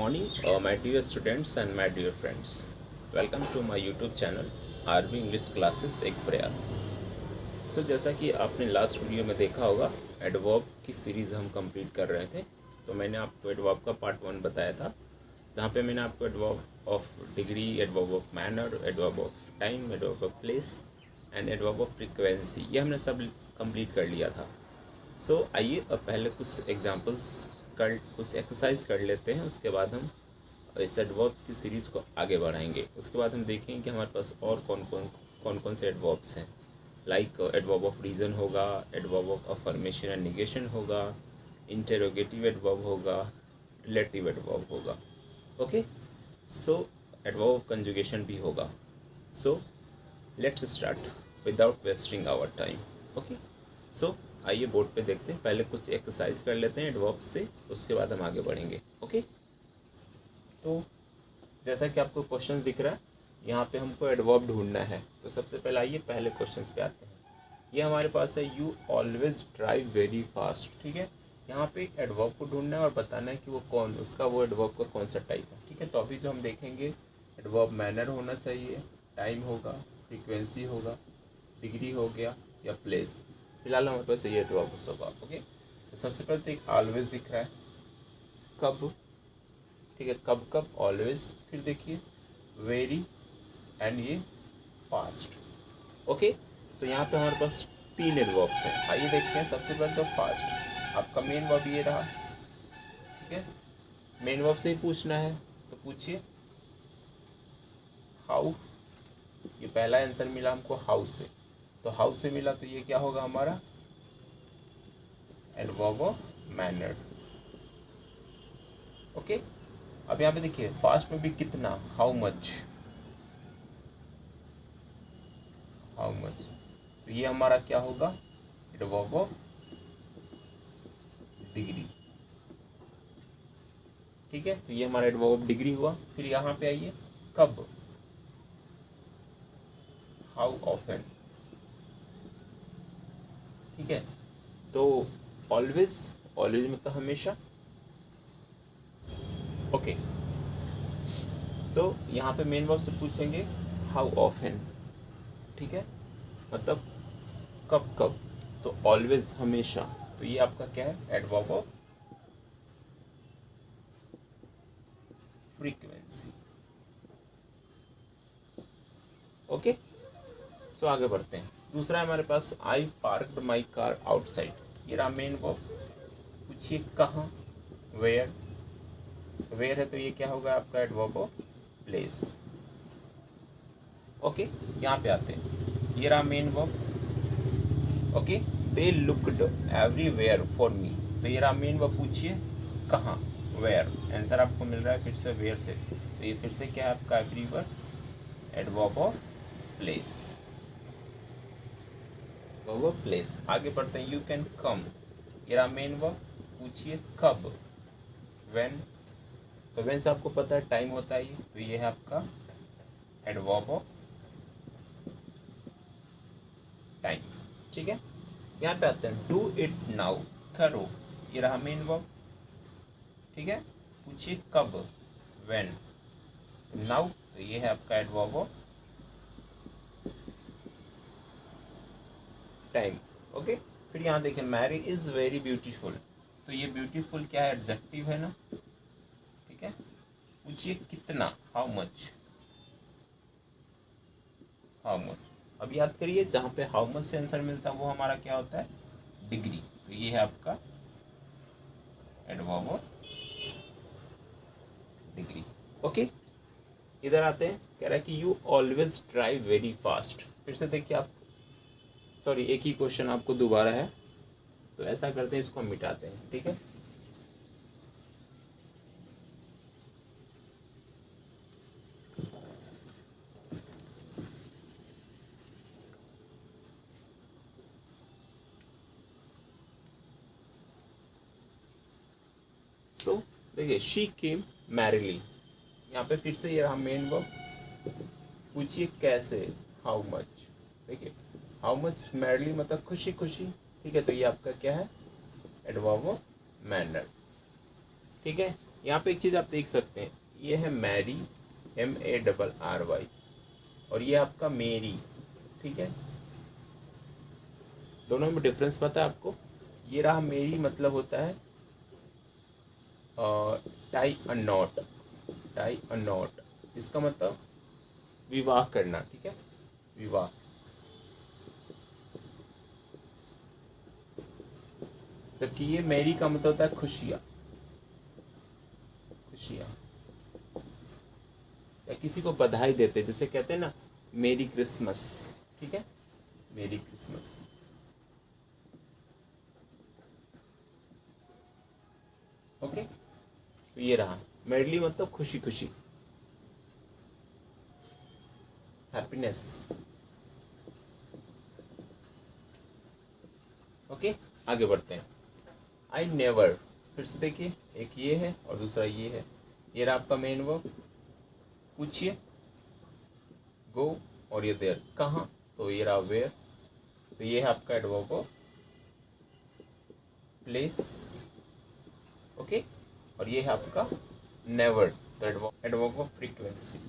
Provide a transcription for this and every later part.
morning, my dear students and my dear friends. Welcome to my YouTube channel RB English classes एक प्रयास। जैसा कि आपने last video में देखा होगा, एडवर्ब की सीरीज़ हम कंप्लीट कर रहे थे। तो मैंने आपको एडवर्ब का पार्ट 1 बताया था, जहाँ पे मैंने आपको adverb of degree, adverb of manner, adverb of time, adverb of place and adverb of frequency, ये हमने सब कंप्लीट कर लिया था। आइए अब पहले कुछ एग्जांपल्स कुछ एक्सरसाइज कर लेते हैं, उसके बाद हम इस एडवर्ब्स की सीरीज़ को आगे बढ़ाएंगे। उसके बाद हम देखेंगे कि हमारे पास और कौन कौन से एडवर्ब्स हैं। लाइक एडवर्ब ऑफ रीज़न होगा, adverb of affirmation and negation होगा, इंटेरोगेटिव एडवर्ब होगा, रिलेटिव एडवर्ब होगा। ओके, एडवर्ब ऑफ कंजुगेशन भी होगा। Let's start without wasting our time. Okay, आइए बोर्ड पे देखते हैं। पहले कुछ एक्सरसाइज कर लेते हैं एडवर्ब से, उसके बाद हम आगे बढ़ेंगे। ओके, तो जैसा कि आपको क्वेश्चन दिख रहा है, यहाँ पे हमको एडवर्ब ढूंढना है। तो सबसे पहले आइए पहले क्वेश्चन पे आते हैं। ये हमारे पास है, you always drive very fast. ठीक है, यहाँ पे एडवर्ब को ढूंढना है और बताना है कि वो एडवर्ब का कौन सा टाइप है। ठीक है, तो अभी जो हम देखेंगे, एडवर्ब मैनर होना चाहिए, टाइम होगा, फ्रीक्वेंसी होगा, डिग्री हो गया या प्लेस। फिलहाल हमारे पास ये एडवर्ब होगा। ओके, तो सबसे पहले तो एक ऑलवेज दिख रहा है, कब। ठीक है, कब कब, ऑलवेज। फिर देखिए वेरी एंड ये फास्ट। ओके, यहाँ पे हमारे पास 3 एडवर्ब्स हैं। आइए देखते हैं। सबसे पहले तो फास्ट, आपका मेन वर्ब ये रहा। ठीक है, मेन वर्ब से ही पूछना है, तो पूछिए हाउ। ये पहला आंसर मिला हमको हाउ से, तो हाउ से मिला, तो ये क्या होगा हमारा एडवर्ब ऑफ मैनर। ओके, अब यहाँ पे देखिए फास्ट में भी कितना, हाउ मच, हाउ मच, तो ये हमारा क्या होगा एडवर्ब ऑफ डिग्री। ठीक है, तो ये हमारा एडवर्ब ऑफ डिग्री हुआ। फिर यहाँ पे आइए कब, हाउ ऑफन। ठीक है, तो ऑलवेज, ऑलवेज मतलब हमेशा। ओके, यहाँ पे मेन वर्ब से पूछेंगे हाउ ऑफन। ठीक है, मतलब कब कब, तो ऑलवेज हमेशा, तो ये आपका क्या है एडवर्ब ऑफ फ्रीक्वेंसी। ओके, आगे बढ़ते हैं। दूसरा है हमारे पास, आई पार्क्ड माई कार आउटसाइड। ये रहा मेन वर्ब। पूछिए कहाँ, वेयर। वेयर है तो ये क्या होगा आपका एडवर्ब ऑफ प्लेस। ओके, यहाँ पे आते हैं। ये रहा main verb. Okay, they looked everywhere for me, तो ये रहा मेन वर्ब। पूछिए कहाँ, वेयर। आंसर आपको मिल रहा है फिर से वेयर से, तो ये फिर से क्या है आपका एवरीवेयर, एडवर्ब ऑफ प्लेस, वो प्लेस। आगे बढ़ते हैं, यू कैन कम। ये रहा मेन वर्ब। पूछिए कब, व्हेन, तो व्हेन से आपको पता है टाइम होता है ये, तो ये है आपका एडवर्ब ऑफ टाइम। ठीक है, यहाँ पे आते हैं, डू इट नाउ, करो। ये रहा मेन वर्ब। ठीक है, पूछिए कब, व्हेन, नाउ, तो ये है आपका एडवर्ब ऑफ टाइम। ओके, फिर यहाँ देखिए, मैरी इज वेरी ब्यूटीफुल, तो ये ब्यूटीफुल क्या है एडजेक्टिव है ना। ठीक है, पूछिए कितना, हाउ मच, हाउ मच। अब याद करिए, जहाँ पे हाउ मच से आंसर मिलता है वो हमारा क्या होता है डिग्री, तो ये है आपका एडवर्ब ऑफ डिग्री। ओके, इधर आते हैं। कह रहा है कि you always drive very fast. फिर से देखिए आप, सॉरी एक ही क्वेश्चन आपको दोबारा है, तो ऐसा करते हैं, इसको मिटाते हैं। ठीक है, देखिए शी केम मैरिली, यहाँ पे फिर से ये रहा मेन वर्ब। पूछिए कैसे, हाउ मच। देखिए हाउ मच मैरिली मतलब खुशी खुशी। ठीक है, तो ये आपका क्या है एडवर्ब ऑफ मैनर। ठीक है, यहाँ पे एक चीज़ आप देख सकते हैं, ये है मैरी, MARRY, और ये आपका मेरी, ठीक है। दोनों में डिफरेंस पता है आपको? ये रहा मेरी, मतलब होता है tie a not, tie a not, इसका मतलब विवाह करना, ठीक है, विवाह। जबकि ये मैरी का मतलब होता है खुशियाँ, खुशियाँ, या किसी को बधाई देते, जैसे कहते हैं ना मेरी क्रिसमस, ठीक है, मेरी क्रिसमस। ओके, तो ये रहा मेरली, मतलब खुशी खुशी, हैप्पीनेस। ओके, आगे बढ़ते हैं। आई नेवर, फिर से देखिए, एक ये है और दूसरा ये है। ये रहा आपका मेन वर्ब, पूछिए, गो, और ये देयर, कहाँ, तो ये रहा वेयर। तो ये है आपका एडवर्ब ऑफ प्लेस। ओके, और ये है आपका नेवर, तो एडवर्ब ऑफ फ्रीक्वेंसी।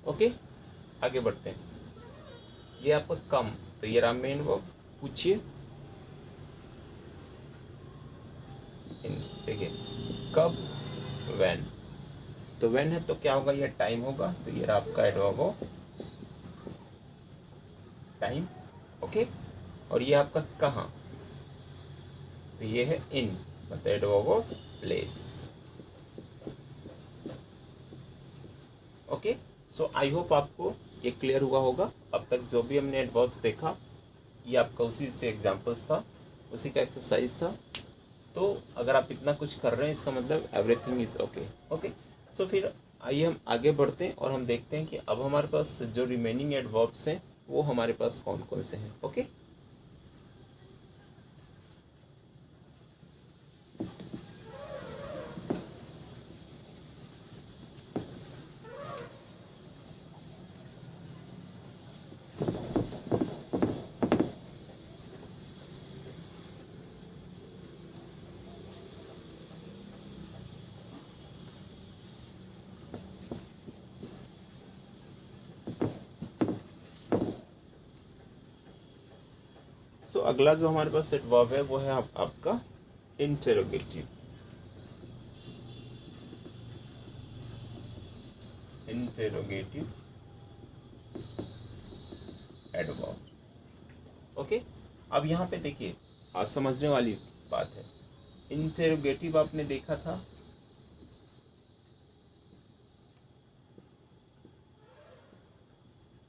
ओके, आगे बढ़ते हैं। ये आपका कम, तो ये रहा मेन वर्ब, पूछिए, देखिए कब, व्हेन, तो व्हेन है तो क्या होगा, ये टाइम होगा, तो ये रहा आपका एडवर्ब ऑफ टाइम। ओके, और ये आपका कहाँ, तो ये है इन, मतलब adverb of place. Okay, so I hope आपको ये क्लियर हुआ होगा। अब तक जो भी हमने एडवर्ब्स देखा, ये आपका उसी से एग्जांपल्स था, उसी का एक्सरसाइज था। तो अगर आप इतना कुछ कर रहे हैं, इसका मतलब एवरीथिंग इज ओके। ओके, सो फिर आइए हम आगे बढ़ते हैं और हम देखते हैं कि अब हमारे पास जो रिमेनिंग एडवर्ब्स हैं वो हमारे पास कौन कौन से हैं। ओके, सो अगला जो हमारे पास एडवर्ब है वो है आपका इंटेरोगेटिव। Interrogative adverb. ओके, अब यहाँ पे देखिए, आज समझने वाली बात है। इंटेरोगेटिव आपने देखा था,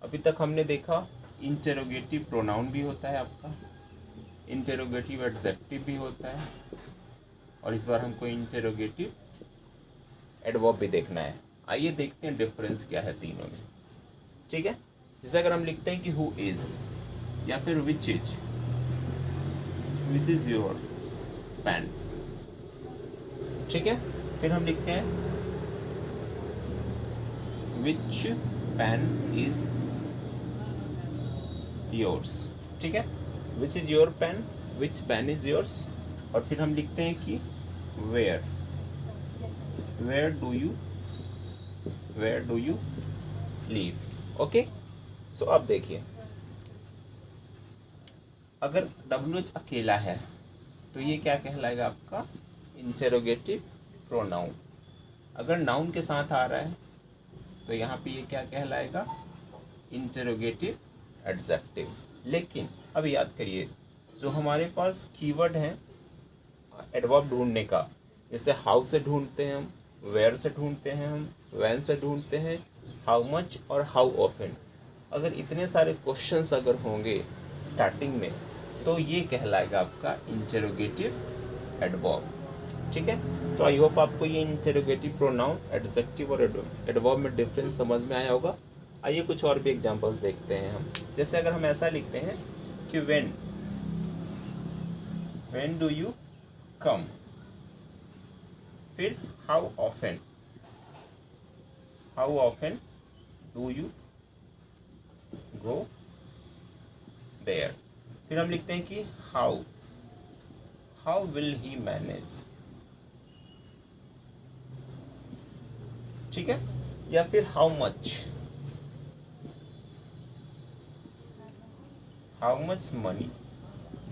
अभी तक हमने देखा इंटेरोगेटिव प्रोनाउन भी होता है आपका, इंटेरोगेटिव एडजेक्टिव भी होता है, और इस बार हमको इंटेरोगेटिव एडवर्ब भी देखना है। आइए देखते हैं डिफरेंस क्या है तीनों में, ठीक है। जैसे अगर हम लिखते हैं कि हु इज, या फिर विच इज योर पेन, ठीक है। फिर हम लिखते हैं विच पेन इज योर्स, ठीक है, which is your pen, which pen is yours. और फिर हम लिखते हैं कि where, where do you live. Okay, so अब देखिए, अगर WH अकेला है तो ये क्या कहलाएगा, आपका इंटेरोगेटिव प्रोनाउन। अगर नाउन के साथ आ रहा है तो यहाँ पे ये क्या कहलाएगा, इंटेरोगेटिव एडजेक्टिव। लेकिन अब याद करिए, जो हमारे पास कीवर्ड है एडवर्ब ढूंढने का, जैसे हाउ से ढूंढते हैं हम, वेयर से ढूंढते हैं हम, व्हेन से ढूंढते हैं, हाउ मच और हाउ ऑफन। अगर इतने सारे क्वेश्चंस अगर होंगे स्टार्टिंग में, तो ये कहलाएगा आपका इंटेरोगेटिव एडवर्ब, ठीक है। तो आई होप आपको ये इंटेरोगेटिव प्रोनाउन, एडजेक्टिव और एडवर्ब में डिफरेंस समझ में आया होगा। आइए कुछ और भी एग्जांपल्स देखते हैं हम। जैसे अगर हम ऐसा लिखते हैं कि व्हेन डू यू कम, फिर how often do you go, there. फिर हम लिखते हैं कि how, how will he manage, ठीक है। या फिर how much, how much money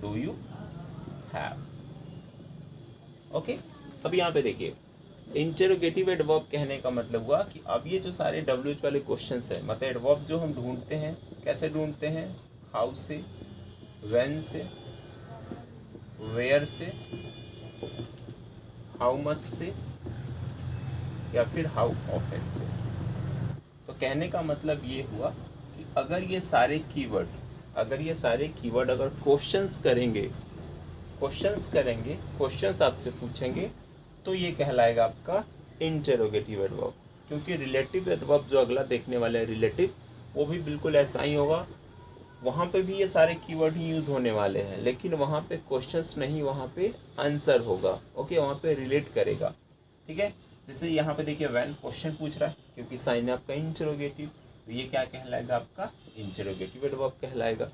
do you have. Okay, अब यहाँ पे देखिए इंटेरोगेटिव एडवर्ब कहने का मतलब हुआ कि अब ये जो सारे डब्ल्यूएच वाले क्वेश्चंस है, मतलब एडवर्ब जो हम ढूंढते हैं कैसे ढूंढते हैं, हाउ से, व्हेन से, वेयर से, हाउ मच से, या फिर हाउ ऑफन से। तो कहने का मतलब ये हुआ कि अगर ये सारे कीवर्ड, अगर क्वेश्चंस करेंगे, क्वेश्चंस आपसे पूछेंगे, तो ये कहलाएगा आपका इंटेरोगेटिव एडवर्ब। क्योंकि रिलेटिव एडवर्ब जो अगला देखने वाला है रिलेटिव, वो भी बिल्कुल ऐसा ही होगा, वहाँ पे भी ये सारे कीवर्ड ही यूज़ होने वाले हैं, लेकिन वहाँ पे क्वेश्चंस नहीं, वहाँ पे आंसर होगा। ओके, वहाँ पे रिलेट करेगा, ठीक है। जैसे यहाँ पे देखिए व्हेन क्वेश्चन पूछ रहा है, क्योंकि साइन है आपका इंटेरोगेटिव, तो ये क्या कहलाएगा आपका इंटेरोगेटिव एडवर्ब कहलाएगा।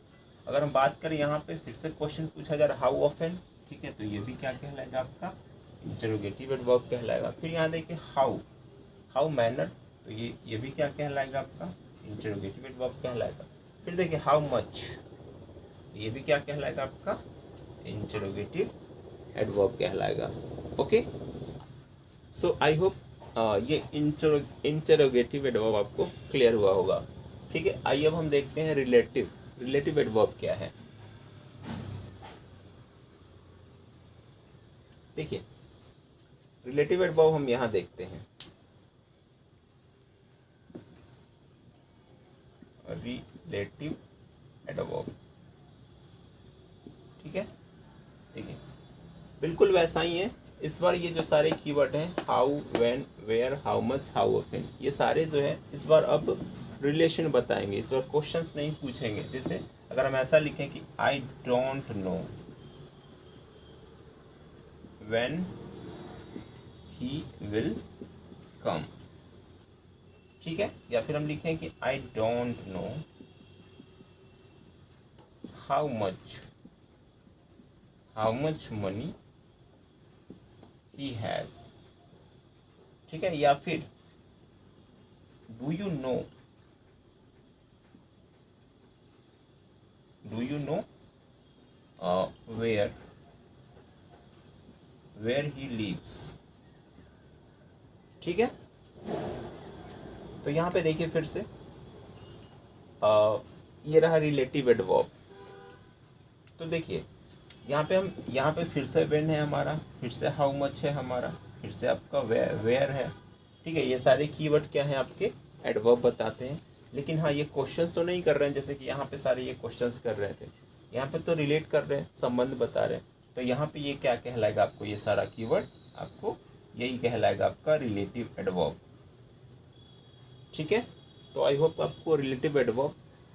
अगर हम बात करें यहाँ पे फिर से क्वेश्चन पूछा जा रहा है हाउ ऑफन, ठीक है, तो ये भी क्या कहलाएगा आपका इंटेरोगेटिव एडवर्ब कहलाएगा। फिर यहाँ देखिए हाउ, हाउ मैनर, तो ये भी क्या कहलाएगा आपका इंटेरोगेटिव एडवर्ब कहलाएगा। फिर देखिए हाउ मच, ये भी क्या कहलाएगा आपका इंटेरोगेटिव एडवर्ब कहलाएगा। ओके, सो आई होप ये इंटेरोगेटिव एडवर्ब आपको क्लियर हुआ होगा, ठीक है। आइए अब हम देखते हैं रिलेटिव एडवर्ब क्या है। देखिए रिलेटिव एडवर्ब हम यहाँ देखते हैं, रिलेटिव एडवर्ब, ठीक है। देखिए बिल्कुल वैसा ही है, इस बार ये जो सारे कीवर्ड हैं how, when, where, how much, how often, ये सारे जो है इस बार अब रिलेशन बताएंगे, इस बार क्वेश्चंस नहीं पूछेंगे। जैसे अगर हम ऐसा लिखें कि I don't know when he will come, ठीक है। या फिर हम लिखें कि I don't know how much money he has, ठीक है। या फिर do you know where he lives, ठीक है। तो यहाँ पे देखिए फिर से ये रहा रिलेटिव एडवर्ब। तो देखिए यहाँ पे फिर से व्हेन है हमारा, फिर से हाउ मच है हमारा, फिर से आपका वेयर है, ठीक है। ये सारे कीवर्ड क्या है आपके एडवर्ब बताते हैं। लेकिन हाँ ये क्वेश्चंस तो नहीं कर रहे हैं, जैसे कि यहाँ पे सारे ये क्वेश्चंस कर रहे थे, यहाँ पे तो रिलेट कर रहे हैं, संबंध बता रहे हैं। तो यहाँ पे ये क्या कहलाएगा आपको, ये सारा कीवर्ड आपको यही कहलाएगा आपका रिलेटिव एडवर्ब, ठीक है। तो आई होप आपको रिलेटिव एडवर्ब,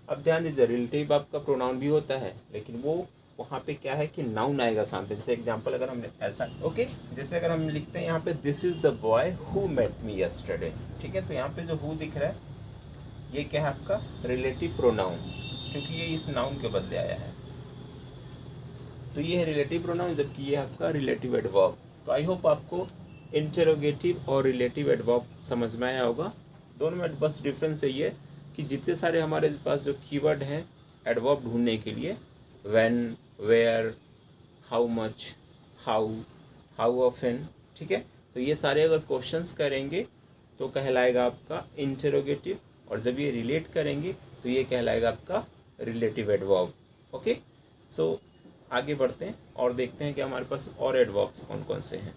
अब ध्यान दीजिए रिलेटिव आपका प्रोनाउन भी होता है, लेकिन वो वहाँ पे क्या है कि नाउन आएगा सामने। जैसे एग्जांपल अगर हमने ऐसा, ओके, जैसे अगर हम लिखते हैं यहाँ पे this is the boy who met me yesterday, ठीक है। तो यहाँ पे जो हु दिख रहा है ये क्या है आपका रिलेटिव प्रोनाउन, क्योंकि ये इस नाउन के बदले आया है, तो ये है रिलेटिव प्रोनाउन, जबकि ये आपका रिलेटिव एडवर्ब। तो आई होप आपको इंटेरोगेटिव और रिलेटिव एडवर्ब समझ में आया होगा। दोनों में बस डिफरेंस यही है कि जितने सारे हमारे पास जो कीवर्ड हैं एडवर्ब ढूंढने के लिए, when, where, how much, how often, ठीक है। तो ये सारे अगर क्वेश्चंस करेंगे तो कहलाएगा आपका इंटेरोगेटिव, और जब ये रिलेट करेंगे तो ये कहलाएगा आपका रिलेटिव एडवर्ब। ओके, सो आगे बढ़ते हैं और देखते हैं कि हमारे पास और एडवर्ब्स कौन कौन से हैं।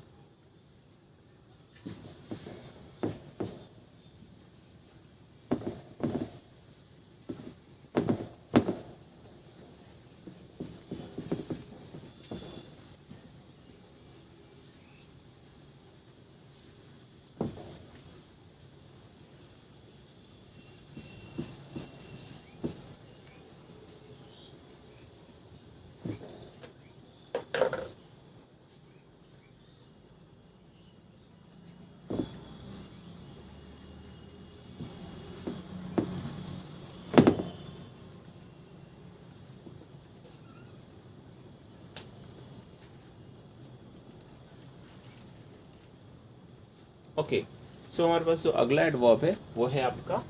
ओके, सो हमारे पास जो अगला एडवर्ब है वो है आपका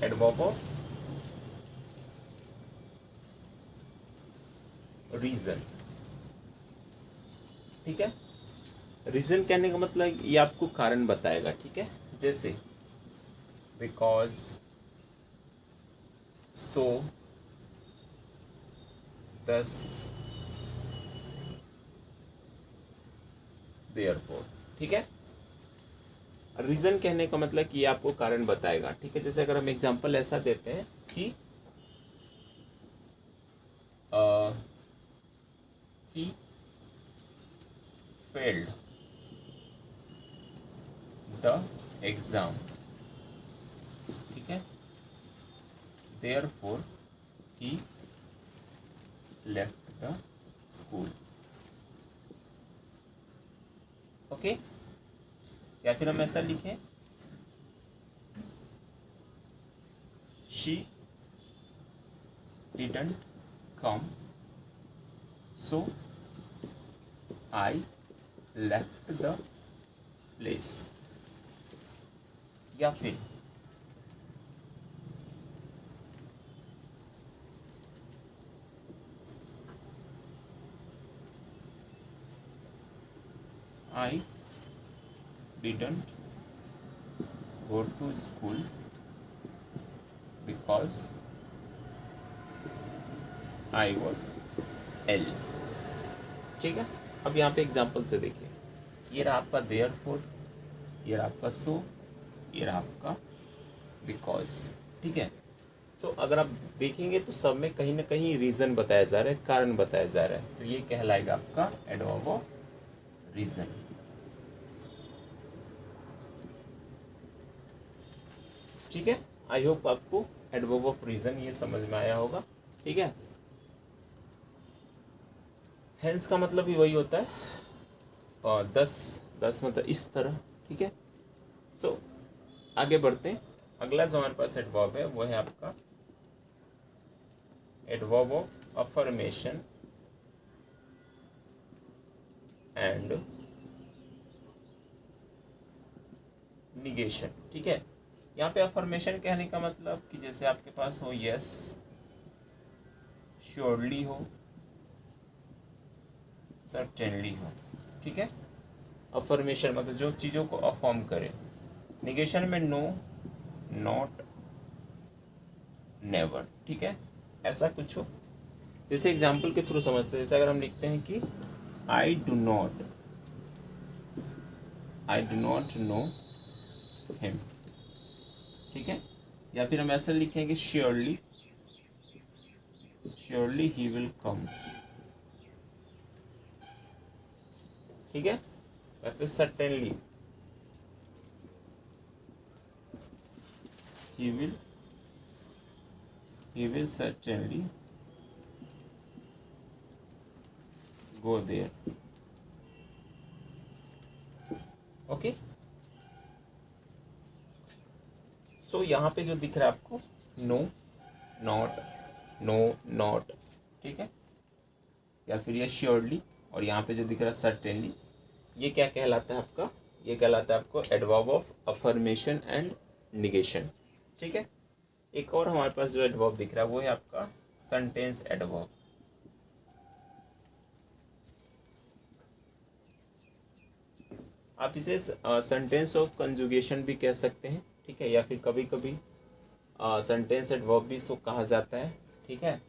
एडवर्ब ऑफ रीजन। ठीक है, रीजन कहने का मतलब ये आपको कारण बताएगा। ठीक है, जैसे बिकॉज, सो, दस, देयरफॉर। ठीक है, रीजन कहने का मतलब कि ये आपको कारण बताएगा। ठीक है, जैसे अगर हम एग्जांपल ऐसा देते हैं कि he failed the exam। ठीक है, therefore he left the school। Okay, या फिर हम ऐसा लिखें she didn't come so I left the place। या फिर I didn't go to school because I was ill। ठीक है, अब यहाँ पे एग्जाम्पल से देखिए, ये रहा आपका देयरफॉर, ये रहा आपका सो, ये रहा आपका बिकॉज। ठीक है, तो अगर आप देखेंगे तो सब में कहीं ना कहीं रीज़न बताया जा रहा है, कारण बताया जा रहा है, तो ये कहलाएगा आपका एडवर्ब ऑफ रीज़न। ठीक है, आई होप आपको एडवर्ब ऑफ रीज़न ये समझ में आया होगा। ठीक है, हेंस का मतलब भी वही होता है, और दस मतलब इस तरह। ठीक है, सो आगे बढ़ते हैं। अगला जो हमारे पास एडवर्ब है वो है आपका adverb of affirmation and negation. ठीक है, यहाँ पे अफर्मेशन कहने का मतलब कि जैसे आपके पास हो यस, श्योरली हो, सर्टेनली हो। ठीक है, अफर्मेशन मतलब जो चीज़ों को अफर्म करे। निगेशन में नो, नॉट, नेवर। ठीक है, ऐसा कुछ हो, जैसे एग्जाम्पल के थ्रू समझते हैं। जैसे अगर हम लिखते हैं कि I do not know him. ठीक है, या फिर हम ऐसा लिखेंगे श्योरली ही विल कम। ठीक है, या फिर certainly he will certainly go there। Okay, so यहाँ पे जो दिख रहा है आपको नो, नॉट, नो, नॉट। ठीक है, या फिर ये श्योरली, और यहाँ पे जो दिख रहा है सर्टेनली, ये क्या कहलाता है आपका, ये कहलाता है आपको adverb of affirmation and negation. ठीक है, एक और हमारे पास जो एडवर्ब दिख रहा है वो है आपका सेंटेंस एडवर्ब। आप इसे सेंटेंस ऑफ कंजुगेशन भी कह सकते हैं। ठीक है, या फिर कभी कभी सेंटेंस एडवर्ब भी इसको कहा जाता है। ठीक है,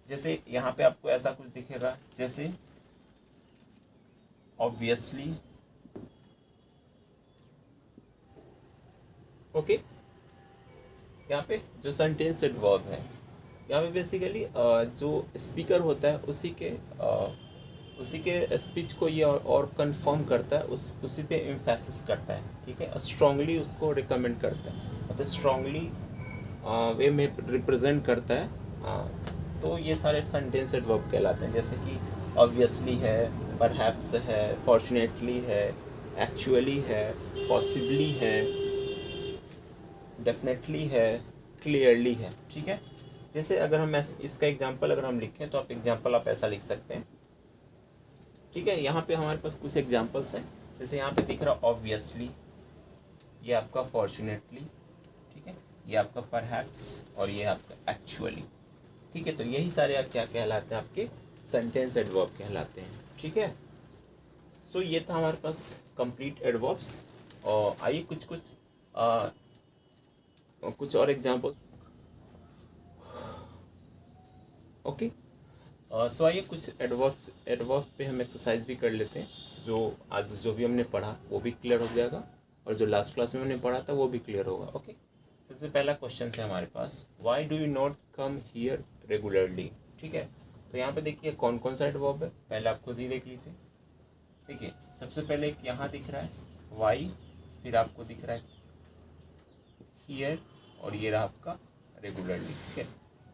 जैसे यहाँ पे आपको ऐसा कुछ दिखेगा, जैसे ऑब्वियसली। ओके, यहाँ पे जो सेंटेंस एडवर्ब है, यहाँ पे बेसिकली जो स्पीकर होता है उसी के स्पीच को ये और कंफर्म करता है, उसी पे एम्फेसिस करता है। ठीक है, स्ट्रांगली उसको रिकमेंड करता है, मतलब स्ट्रांगली वे में रिप्रेजेंट करता है। तो ये सारे सेंटेंस एडवर्ब कहलाते हैं, जैसे कि ऑब्वियसली है, परहैप्स है, फॉर्चुनेटली है, एक्चुअली है, पॉसिबली है, डेफिनेटली है, क्लियरली है। ठीक है, जैसे अगर हम इसका एग्जांपल अगर हम लिखें तो आप एग्जांपल आप ऐसा लिख सकते हैं। ठीक है, यहाँ पे हमारे पास कुछ एग्जांपल्स हैं। जैसे यहाँ पे दिख रहा ऑब्वियसली, ये आपका फॉर्चुनेटली, ठीक है, ये आपका परहैप्स और ये आपका एक्चुअली, ठीक है। तो यही सारे क्या कहलाते हैं, आपके सेंटेंस एडवर्ब कहलाते हैं, ठीक है। सो ये था हमारे पास कंप्लीट एडवर्ब्स। और आइए कुछ और एग्जांपल। ओके, सो आइए कुछ एडवर्ब पे हम एक्सरसाइज भी कर लेते हैं। जो आज जो भी हमने पढ़ा वो भी क्लियर हो जाएगा, और जो लास्ट क्लास में हमने पढ़ा था वो भी क्लियर होगा। ओके, सबसे पहला क्वेश्चन है हमारे पास, why do you not come here regularly, ठीक है। तो यहाँ पे देखिए कौन कौन सा एडवर्ब है, पहले आप खुद ही देख लीजिए। देखिए सबसे पहले एक यहाँ दिख रहा है वाई, फिर आपको दिख रहा है हियर, और ये रहा आपका रेगुलरली, ठीक है।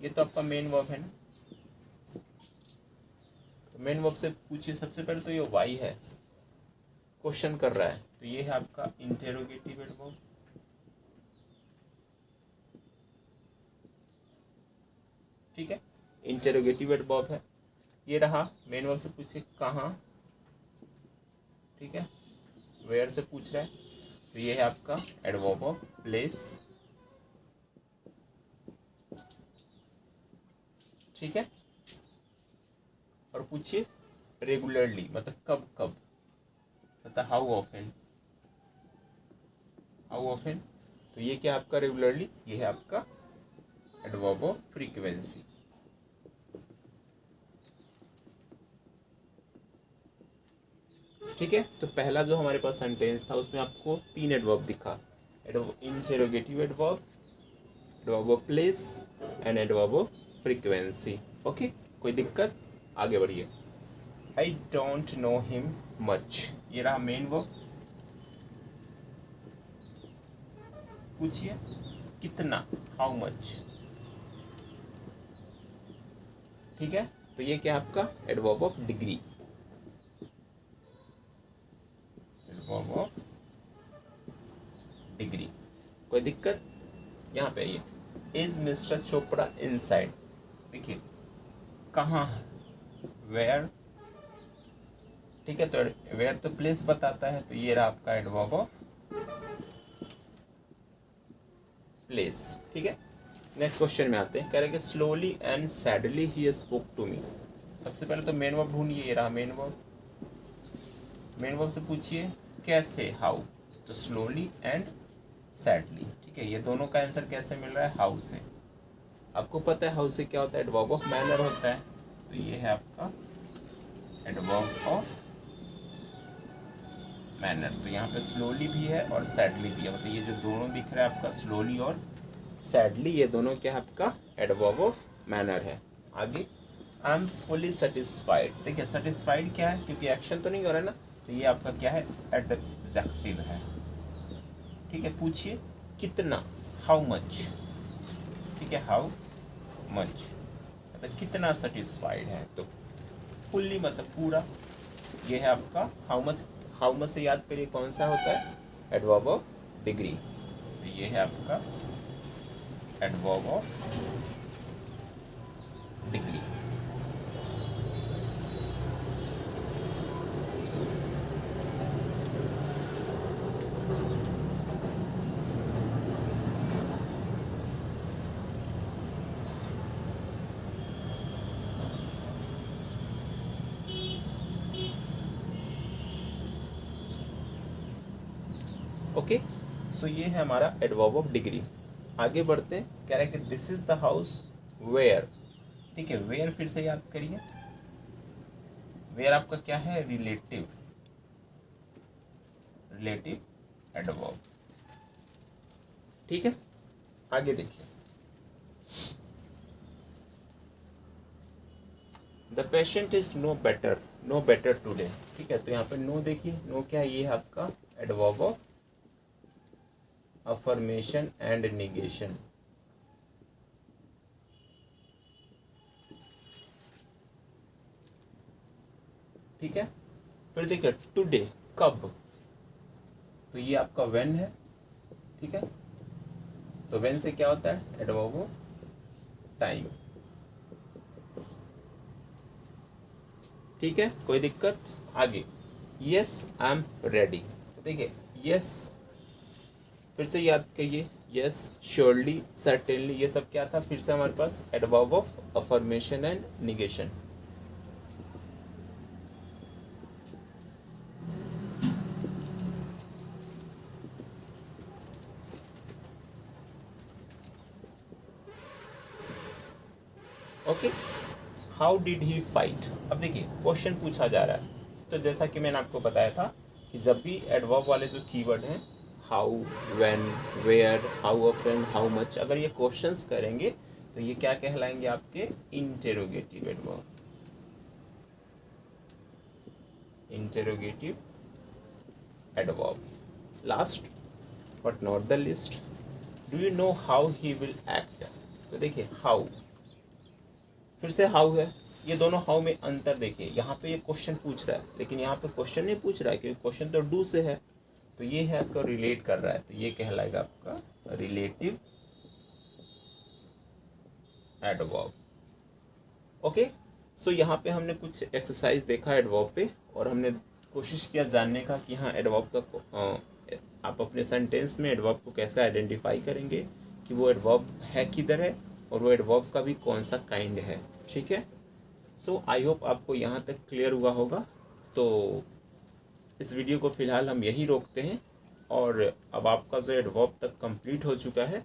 ये तो आपका मेन वर्ब है ना। तो मेन वर्ब से पूछिए, सबसे पहले तो ये वाई है, क्वेश्चन कर रहा है, तो ये है आपका इंटेरोगेटिव एडवर्ब, ठीक है, इंटेरोगेटिव एडवर्ब है। ये रहा मेन वर्ब से पूछिए कहाँ, ठीक है, वेयर से पूछ रहा है, तो ये है आपका एडवर्ब ऑफ प्लेस, ठीक है। और पूछिए रेगुलरली, मतलब कब कब, मतलब हाउ ऑफन, हाउ ऑफन, तो ये क्या आपका रेगुलरली, ये है आपका एडवर्ब ऑफ फ्रीक्वेंसी, ठीक है। तो पहला जो हमारे पास सेंटेंस था उसमें आपको 3 एडवर्ब दिखा, interrogative adverb, adverb of place and adverb of frequency. Okay, कोई दिक्कत, आगे बढ़िए। आई डोंट नो हिम मच, ये रहा मेन वर्ब, पूछिए कितना, हाउ मच, ठीक है। तो ये क्या आपका adverb of degree, adverb of degree, कोई दिक्कत। यहाँ पे आइए, इज मिस्टर चोपड़ा इनसाइड, देखिए कहाँ है, वेयर, ठीक है। तो वेयर तो प्लेस बताता है, तो ये रहा आपका एडवर्ब ऑफ प्लेस, ठीक है। नेक्स्ट क्वेश्चन में आते हैं, कह रहे कि slowly and sadly he spoke to me. सबसे पहले तो मेन वर्ब ढूंढिए, ये रहा मेन वर्ब, मेन वर्ब से पूछिए कैसे, हाउ, तो स्लोली एंड सैडली, ठीक है। ये दोनों का आंसर कैसे मिल रहा है, हाउ से। आपको पता है हाउ से क्या होता है, एडवर्ब ऑफ मैनर होता है, तो ये है आपका एडवर्ब ऑफ मैनर। तो यहाँ पे स्लोली भी है और सैडली भी है, मतलब ये जो दोनों दिख रहा है आपका स्लोली और सैडली, ये दोनों क्या है आपका एडवर्ब ऑफ मैनर है। आगे, आई एम फुली सेटिस्फाइड, देखिए सेटिस्फाइड क्या है, क्योंकि एक्शन तो नहीं हो रहा है ना, तो ये आपका क्या है, एडजेक्टिव है, ठीक है। पूछिए कितना, हाउ मच, ठीक है, हाउ मच मतलब कितना सेटिस्फाइड है, तो फुल्ली मतलब पूरा, ये है आपका हाउ मच। हाउ मच से याद करिए कौन सा होता है, एडवर्ब ऑफ डिग्री, तो ये है आपका एडवर्ब ऑफ डिग्री। ओके, सो ये है हमारा एडवर्ब ऑफ डिग्री। आगे बढ़ते हैं, कह रहे हैं कि this is the house where, ठीक है। वेयर फिर से याद करिए, वेयर आपका क्या है, रिलेटिव, रिलेटिव एडवर्ब, ठीक है। आगे देखिए, the patient is no better today, ठीक है। तो यहाँ पे नो देखिए, नो क्या है, ये है आपका adverb of affirmation and negation, ठीक है। फिर देखिए टुडे, कब, तो ये आपका व्हेन है, ठीक है। तो व्हेन से क्या होता है, एडवर्ब ऑफ टाइम, ठीक है, कोई दिक्कत। आगे, यस आई एम रेडी। तो देखिए यस, फिर से याद करिए, यस, श्योरली, सर्टेनली, ये सब क्या था फिर से हमारे पास? Adverb of affirmation and negation. Okay, how did he fight. अब देखिए क्वेश्चन पूछा जा रहा है, तो जैसा कि मैंने आपको बताया था कि जब भी एडवर्ब वाले जो कीवर्ड हैं, how, when, where, how often, how much, अगर ये क्वेश्चंस करेंगे तो ये क्या कहलाएंगे? आपके interrogative adverb. Interrogative adverb. Last but not the list, do you know how he will act. तो देखिए हाउ, फिर से हाउ है, ये दोनों हाउ में अंतर देखिए। यहाँ पे ये क्वेश्चन पूछ रहा है, लेकिन यहाँ पे क्वेश्चन नहीं पूछ रहा है क्योंकि क्वेश्चन तो डू से है, तो ये है आपका रिलेट कर रहा है, तो ये कहलाएगा आपका रिलेटिव एडवर्ब। ओके, सो यहाँ पे हमने कुछ एक्सरसाइज देखा एडवर्ब पे, और हमने कोशिश किया जानने का कि हाँ एडवर्ब का आप अपने सेंटेंस में एडवर्ब को कैसे आइडेंटिफाई करेंगे कि वो एडवर्ब है किधर है, और वो एडवर्ब का भी कौन सा काइंड है। ठीक है, सो आई होप आपको यहाँ तक क्लियर हुआ होगा। तो इस वीडियो को फ़िलहाल हम यही रोकते हैं, और अब आपका जो एडवर्ब तक कंप्लीट हो चुका है,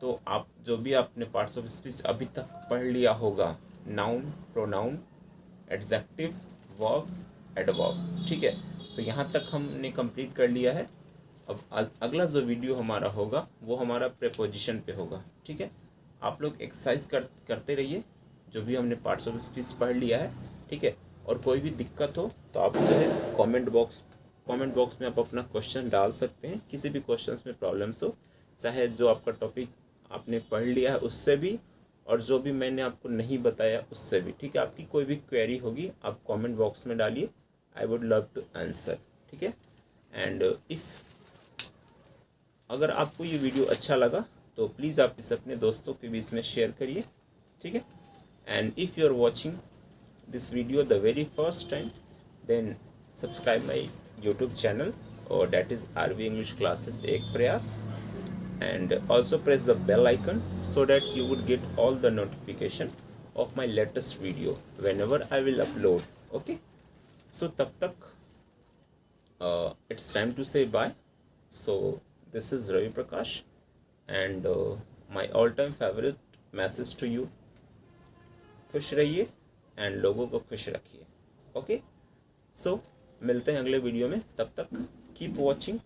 तो आप जो भी आपने पार्ट्स ऑफ स्पीच अभी तक पढ़ लिया होगा, noun, pronoun, adjective, verb, adverb, ठीक है, तो यहाँ तक हमने कंप्लीट कर लिया है। अब अगला जो वीडियो हमारा होगा वो हमारा प्रेपोजिशन पे होगा। ठीक है, आप लोग एक्सरसाइज करते रहिए जो भी हमने पार्ट्स ऑफ स्पीच पढ़ लिया है। ठीक है, और कोई भी दिक्कत हो तो आप जो है कमेंट बॉक्स में आप अपना क्वेश्चन डाल सकते हैं। किसी भी क्वेश्चंस में प्रॉब्लम्स हो, चाहे जो आपका टॉपिक आपने पढ़ लिया है उससे भी, और जो भी मैंने आपको नहीं बताया उससे भी। ठीक है, आपकी कोई भी क्वेरी होगी आप कमेंट बॉक्स में डालिए, I would love to answer. ठीक है, एंड अगर आपको ये वीडियो अच्छा लगा तो प्लीज़ आप इसे अपने दोस्तों के बीच में शेयर करिए। ठीक है, and if you are watching this video the very first time, then subscribe my YouTube channel, और that is RV English Classes एक प्रयास, and also press the bell icon so that you would get all the notification of my latest video whenever I will upload. Okay, so तब तक it's time to say bye. So this is Ravi Prakash, and my all-time favorite message to you, खुश रहिए and लोगों को खुश रखिए। Okay, सो मिलते हैं अगले वीडियो में, तब तक keep watching,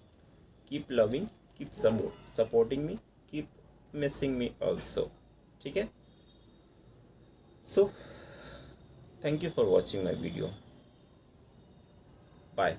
keep loving, keep supporting me, keep missing me also. ठीक है, so thank you for watching my video, bye.